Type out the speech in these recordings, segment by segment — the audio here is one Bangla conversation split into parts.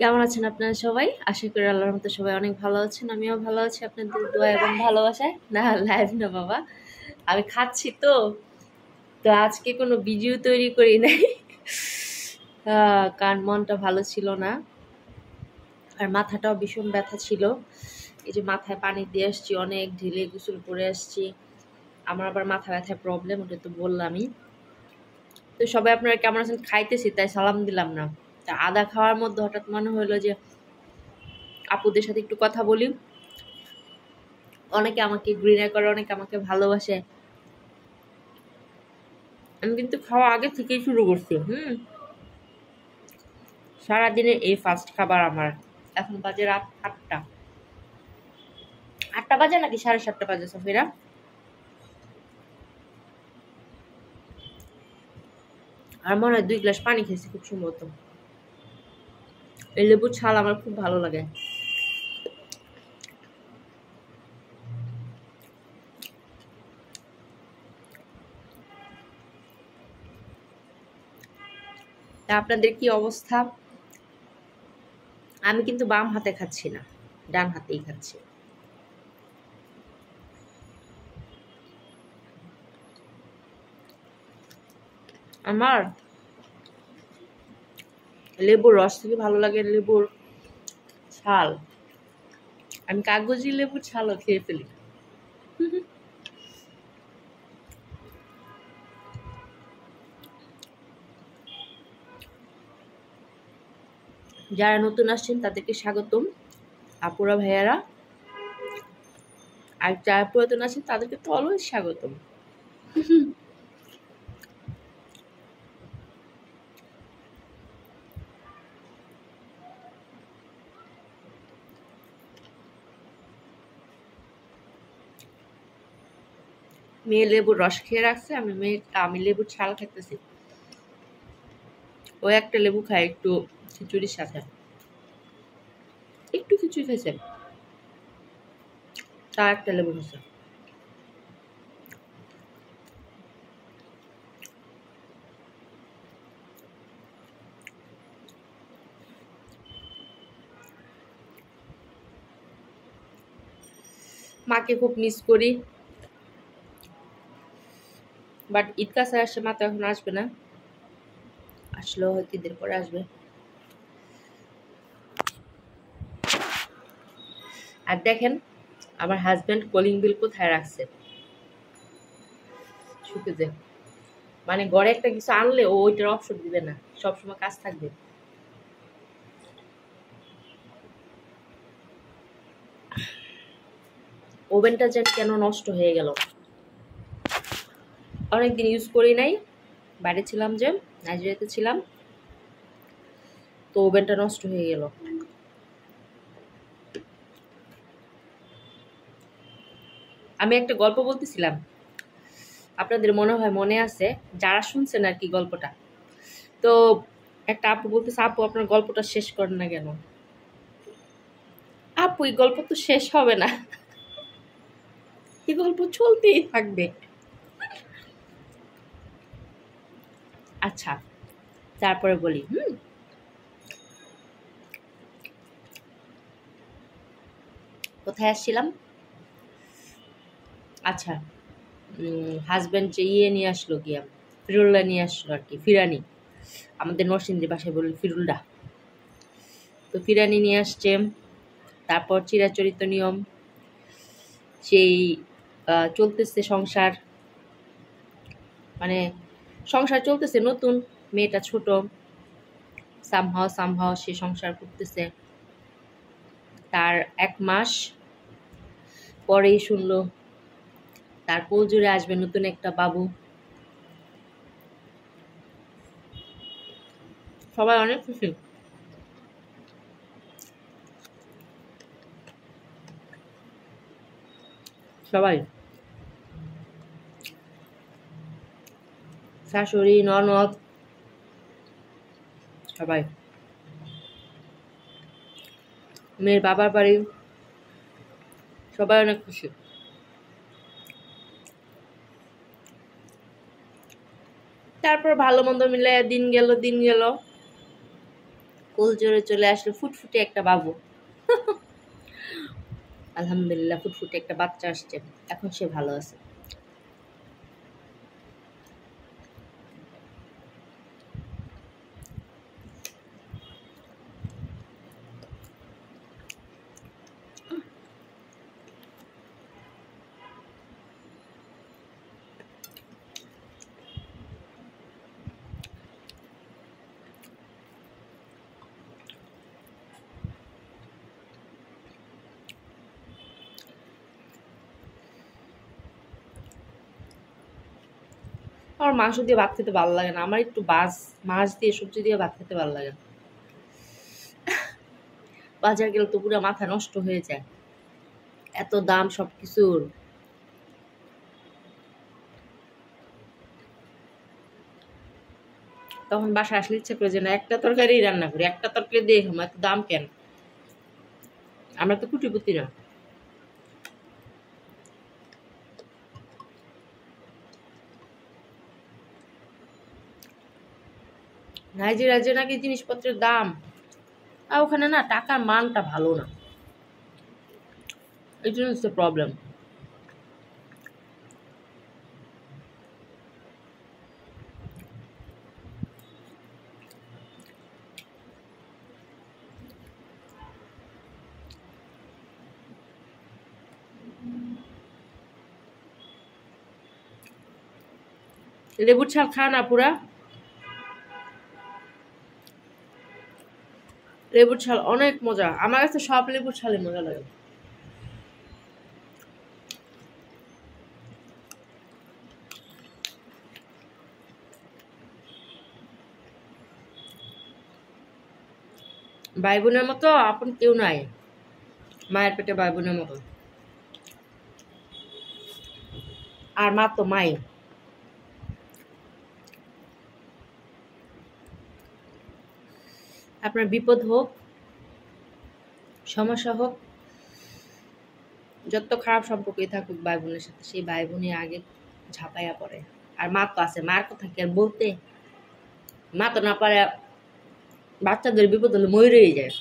কেমন আছেন আপনারা সবাই? আশা করি আল্লাহর মতো সবাই অনেক ভালো আছেন। আমিও ভালো আছি আপনাদের দোয়া এবং ভালোবাসায়। না লাইভ না বাবা, আমি খাচ্ছি তো। তো আজকে কোনো ভিডিও তৈরি করি নাই, কারণ মনটা ভালো ছিল না আর মাথাটাও ভীষণ ব্যথা ছিল। এই যে মাথায় পানি দিয়ে আসছি, অনেক ঢিলে গোসল করে আসছি। আমার আবার মাথা ব্যথার প্রবলেম, ওটা তো বললামই। তো সবাই আপনারা কেমন আছেন? খাইতেছি তাই সালাম দিলাম না। তা আদা খাওয়ার মধ্যে হঠাৎ মনে হলো যে আপুদের সাথে একটু কথা বলি। অনেকে আমাকে ঘৃণা করে, অনেকে আমাকে ভালোবাসে। আমি কিন্তু খাওয়া আগে থেকেই শুরু করছি। সারাদিনে এই ফার্স্ট খাবার আমার। এখন বাজে রাত 8টা। 8টা বাজে নাকি 7:30 বাজে সফিরা? আর মনে হয় 2 গ্লাস পানি খেয়েছি খুব সম্ভবত। এই লেবুর ছাল আমার খুব ভালো লাগে। তা আপনাদের কি অবস্থা? আমি কিন্তু বাম হাতে খাচ্ছি না, ডান হাতেই খাচ্ছি। আমার লেবুর রস থেকে ভালো লাগে লেবুর ছাল। আমি কাগজি লেবুর ছালও খেয়ে ফেলি। যারা নতুন আসছেন তাদেরকে স্বাগতম, আপুরা ভাইয়ারা। আর যারা পুরাতন আছেন তাদেরকে তো অলওয়েজ স্বাগতম। মেয়ে লেবুর রস খেয়ে রাখছে, আমি লেবুর ছাল খেতেছি। ও একটা লেবু খায় একটু খিচুড়ির সাথে, একটু খিচুড়ি খেয়েছে, তার একটা লেবু খেয়েছে। মাকে খুব মিস করি, বাট ঈদ কাছে আসছে, মা তো এখন আসবে না। আসলেও হয়তো ঈদের পরে আসবে। আর দেখেন আমার হাজব্যান্ড কলিং বিল কোথায় রাখছে, শুকেছে। মানে ঘরে একটা কিছু আনলে ও ওইটার অপশন দিবে না, সবসময় কাজ থাকবে। ওভেনটা যেন কেন নষ্ট হয়ে গেল, অনেকদিন ইউজ করি নাই, বাইরে ছিলাম যে, নাইজেরিয়াতে ছিলাম, তো ওভেনটা নষ্ট হয়ে গেল। আমি একটা গল্প বলতেছিলাম, আপনাদের মনে হয় মনে আছে, যারা শুনছেন আর কি গল্পটা। তো একটা আপু বলতেছে, আপু আপনার গল্পটা শেষ করেন না কেন? আপু এই গল্প তো শেষ হবে না, এই গল্প চলতেই থাকবে। আচ্ছা, তারপরে বলি। কোথায় আসছিলাম? আচ্ছা, হাজব্যান্ড যে নিয়ে আসলো, গিয়া ফিরুল্লা নিয়ে আসলো আর কি, ফিরানি। আমাদের নরসিংদীর বাসায় বলি ফিরুল্লা। তো ফিরানি নিয়ে আসছে। তারপর চিরাচরিত নিয়ম, সেই চলতেছে সংসার, মানে সংসার চলতেছে, নতুন, মেয়েটা ছোট, সামহাও সামহাও সে সংসার করতেছে। তার 1 মাস পরেই শুনলো তার কোল জুড়ে আসবে নতুন একটা বাবু। সবাই অনেক খুশি। সবাই, শাশুড়ি, ননদ, সবাই, মেয়ের বাবার বাড়ি, সবাই অনেক খুশি। তারপর ভালো মন্দ মিলে দিন গেল। কোল জোরে চলে আসলো ফুটফুটে একটা বাবু। আলহামদুলিল্লাহ ফুটফুটে একটা বাচ্চা আসছে, এখন সে ভালো আছে। আমার মাংস দিয়ে ভাত খেতে ভালো লাগে না, আমার একটু মাছ দিয়ে সবজি দিয়ে ভাত খেতে ভালো লাগে। বাজার গেলে তো পুরো মাথা নষ্ট হয়ে যায়, এত দাম সবকিছুর। তখন বাসায় আসলে ইচ্ছা করে যে না একটা তরকারি রান্না করি, একটা তরকারি দিয়ে খাবো, এত দাম কেন? আমরা তো কুটিপুতি না। নাইজেরিয়ায় যে নাকি জিনিসপত্রের দাম, আর ওখানে না টাকার মানটা ভালো না, এই জন্য হচ্ছে প্রবলেম। লেবুর ছাল খান আপুরা, লেবুর ছাল অনেক মজা, আমার কাছে সব লেবুর ছালে মজা লাগে। ভাই বোনের মতো আপন কেউ নাই, মায়ের পেটে ভাই বোনের মতো, আর মা তো মাই। আপনার বিপদ হোক, সমস্যা হোক, যত খারাপ সম্পর্কই থাকুক ভাই বোনের সাথে, সেই ভাই বোনই আগে ঝাঁপাইয়া পড়ে। আর মা তো আছে, মার কথা কি আর বলতে, মা তো না পারে, বাচ্চাদের বিপদ হলে মরেই যায়।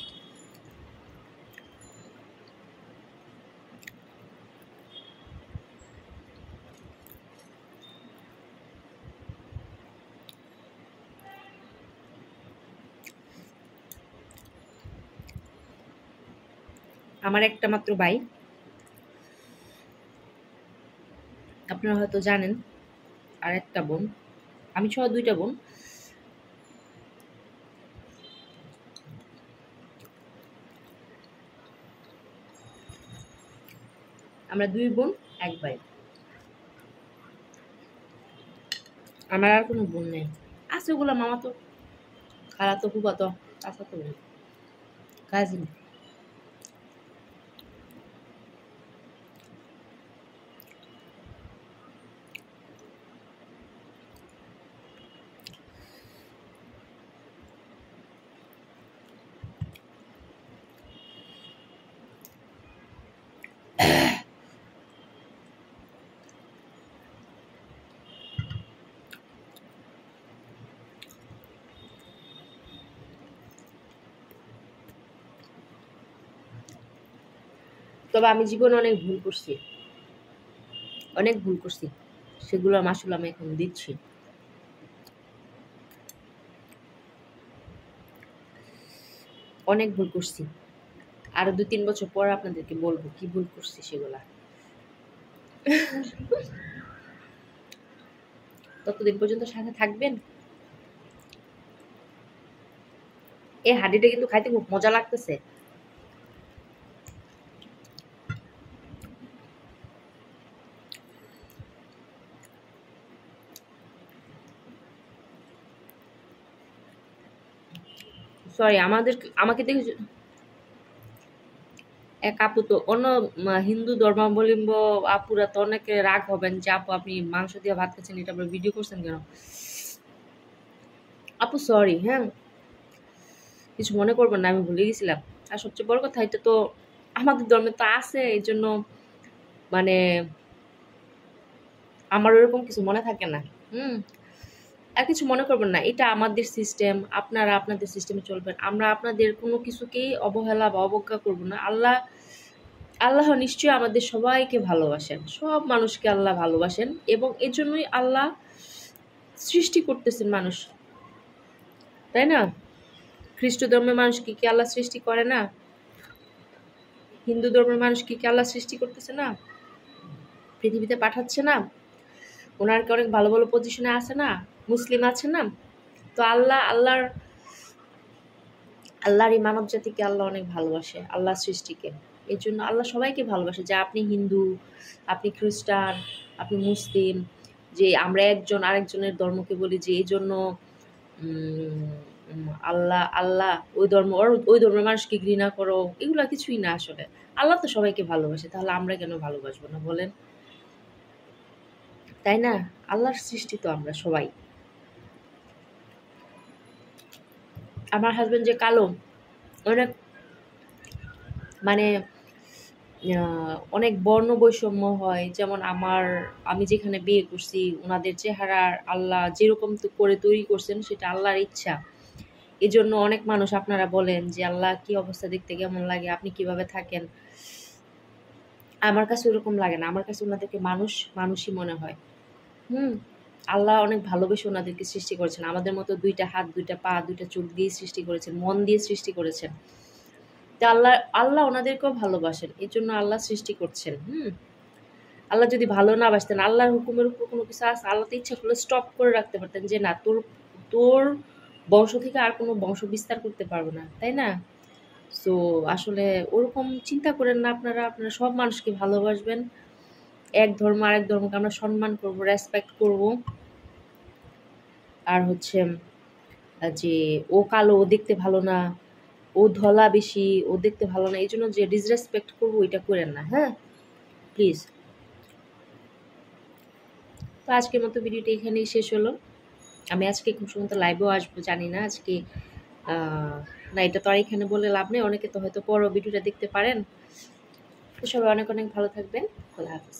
আমার একটা মাত্র ভাই, আপনারা হয়তো জানেন, আর একটা বোন, আমি সহ দুইটা বোন। আমরা দুই বোন এক ভাই, আমার আর কোনো বোন নেই। আছে ওগুলো মামা তো, খালা তো, ফুফা তো, চাচা তো, কাজিন। তবে আমি জীবনে অনেক ভুল করছি, অনেক ভুল করছি, সেগুলোর মাসুল আমি এখন দিচ্ছি। অনেক ভুল করছি, আরো 2-3 বছর পর আপনাদেরকে বলবো কি ভুল করছি সেগুলা। ততদিন পর্যন্ত সাথে থাকবেন। এই হাঁডিটা কিন্তু খাইতে খুব মজা লাগতেছে। সরি, আমাকে দেখে এক আপু তো অন্য হিন্দু ধর্মাবলম্বী আপুরা তো অনেকে রাগ হবেন যে আপু আপনি মাংস দিয়ে ভাত খাচ্ছেন, এটা আপনার ভিডিও করছেন কেন? আপু সরি, হ্যাঁ, কিছু মনে করবেন না, আমি ভুলে গেছিলাম। আর সবচেয়ে বড় কথা, এটা তো আমাদের ধর্মে তো আছে, এই জন্য মানে আমার ওরকম কিছু মনে থাকে না। হুম, আর কিছু মনে করবেন না, এটা আমাদের সিস্টেম, আপনারা আপনাদের সিস্টেমে চলবেন, আমরা আপনাদের কোনো কিছুকেই অবহেলা বা অবজ্ঞা করব না। আল্লাহ নিশ্চয়ই আমাদের সবাইকে ভালোবাসেন, সব মানুষকে আল্লাহ ভালোবাসেন, এবং এর জন্যই আল্লাহ সৃষ্টি করতেছেন মানুষ, তাই না? খ্রিস্ট ধর্মের মানুষকে কি আল্লাহ সৃষ্টি করে না? হিন্দু ধর্মের মানুষকে কি আল্লাহ সৃষ্টি করতেছে না? পৃথিবীতে পাঠাচ্ছে না? ওনারকে অনেক ভালো ভালো পজিশনে আছে না? মুসলিম আছে না? তো আল্লাহর এই মানব জাতিকে আল্লাহ অনেক ভালোবাসে, আল্লাহ সৃষ্টিকে। এর জন্য আল্লাহ সবাইকে ভালোবাসে, যে আপনি হিন্দু, আপনি খ্রিস্টান, আপনি মুসলিম, যে আমরা একজন আরেকজনের ধর্মকে বলি যে এই জন্য আল্লাহ আল্লাহ ওই ধর্মের মানুষকে ঘৃণা করো, এগুলো কিছুই না। আসলে আল্লাহ তো সবাইকে ভালোবাসে, তাহলে আমরা কেন ভালোবাসবো না বলেন, তাই না? আল্লাহর সৃষ্টি তো আমরা সবাই। আমার হাজবেন্ড যে কালো, অনেক মানে অনেক বর্ণ বৈষম্য হয়, যেমন আমি যেখানে বিয়ে করছি ওনাদের চেহারা আল্লাহ যেরকম তো করে তৈরি করছেন সেটা আল্লাহর ইচ্ছা। এই জন্য অনেক মানুষ আপনারা বলেন যে আল্লাহ কি অবস্থা, দেখতে কেমন লাগে, আপনি কিভাবে থাকেন। আমার কাছে ওরকম লাগে না, আমার কাছে ওনাদেরকে মানুষই মনে হয়। আল্লাহ অনেক ভালোবেসে ওনাদেরকে সৃষ্টি করেছেন, আমাদের মতো 2টা হাত, 2টা পা, 2টা চোখ দিয়ে সৃষ্টি করেছেন, মন দিয়ে সৃষ্টি করেছেন। তো আল্লাহ ওনাদেরকেও ভালোবাসেন, এই জন্য আল্লাহ সৃষ্টি করছেন। আল্লাহ যদি ভালো না বাসতেন, আল্লাহর হুকুমের উপর কোনো কিছু আছে, আল্লাহ তো ইচ্ছা করলে স্টপ করে রাখতে পারতেন, যে না, তোর বংশ থেকে আর কোনো বংশ বিস্তার করতে পারবো না, তাই না? সো আসলে ওরকম চিন্তা করেন না, আপনারা সব মানুষকে ভালোবাসবেন, এক ধর্ম আরেক ধর্মকে আমরা সম্মান করব, রেসপেক্ট করব। আর হচ্ছে যে ও কালো, ও দেখতে ভালো না, ও ধলা বেশি, ও দেখতে ভালো না, এই জন্য যে ডিসরেসপেক্ট করবো এটা করেন না, হ্যাঁ প্লিজ। তো আজকের মতো ভিডিওটা এখানেই শেষ হলো। আমি আজকে খুব সুন্দর লাইভেও আসবো, জানি না আজকে না, এটা তো আর এখানে বলে লাভ নেই, অনেকে তো হয়তো পরও ভিডিওটা দেখতে পারেন। তো সবাই অনেক অনেক ভালো থাকবেন, আল্লাহ হাফিজ।